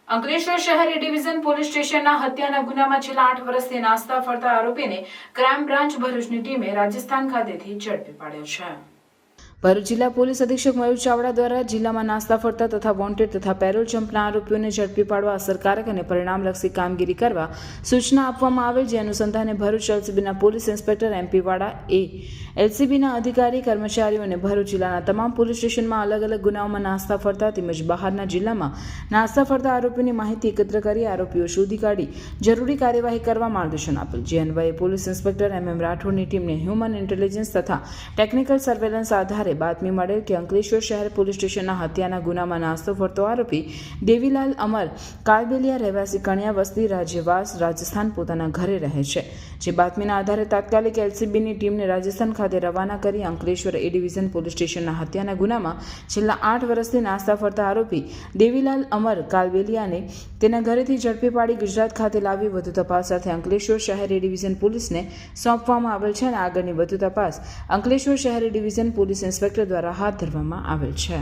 અંકલેશ્વર શહેરી division police સ્ટેશનના હત્યાના ગુનામાં છેલ્લા 8 વર્ષથી નાસ્તા ફરતા આરોપીને ક્રાઇમ બ્રાન્ચ ભરૂચની ટીમે રાજસ્થાન ખાતેથી ઝડપી પાડ્યો છે। ભરૂચ જિલ્લા પોલીસ અધિક્ષક મયુર ચાવડા દ્વારા જિલ્લામાં નાસ્તા ફરતા તથા વોન્ટેડ તથા પેરોલ જમ્પના આરોપીઓને ઝડપી પાડવા અસરકારક અને પરિણામલક્ષી કામગીરી કરવા સૂચના આપવામાં આવેલ, જે અનુસંધાને ભરૂચ એલસીબીના પોલીસ ઇન્સ્પેક્ટર એમપી વાડા એલસીબીના અધિકારી કર્મચારીઓ અને ભરૂચ જિલ્લાના તમામ પોલીસ સ્ટેશનમાં અલગ અલગ ગુનાઓમાં નાસ્તા ફરતા તેમજ બહારના જિલ્લામાં નાસ્તા ફરતા આરોપીઓની માહિતી એકત્ર કરી આરોપીઓ શોધી કાઢી જરૂરી કાર્યવાહી કરવા માર્ગદર્શન આપેલ, જે અન્વયે પોલીસ ઇન્સ્પેક્ટર એમએમ રાઠોડની ટીમને હ્યુમન ઇન્ટેલિજન્સ તથા ટેકનિકલ સર્વેલન્સ આધારે બાતમી મળેલ કે અંકલેશ્વર શહેર પોલીસ સ્ટેશનના હત્યાના ગુનામાં નાસ્તો ફરતો આરોપી દેવીલાલ અમર કાલબેલિયા રહેવાસી કણિયા વસ્તી રાજ્યવાસ રાજસ્થાન પોતાના ઘરે રહે છે, જે બાતમીના આધારે તાત્કાલિક એલસીબીની ટીમને રાજસ્થાન ખાતે રવાના કરી અંકલેશ્વર એ ડિવિઝન પોલીસ સ્ટેશનના હત્યાના ગુનામાં છેલ્લા 8 વર્ષથી નાસ્તા ફરતા આરોપી દેવીલાલ અમર કાલબેલિયાને તેના ઘરેથી ઝડપી પાડી ગુજરાત ખાતે લાવી વધુ તપાસ સાથે અંકલેશ્વર શહેરી ડિવિઝન પોલીસને સોંપવામાં આવેલ છે અને આગળની વધુ તપાસ અંકલેશ્વર શહેરી ડિવિઝન પોલીસ ઇન્સ્પેક્ટર દ્વારા હાથ ધરવામાં આવેલ છે।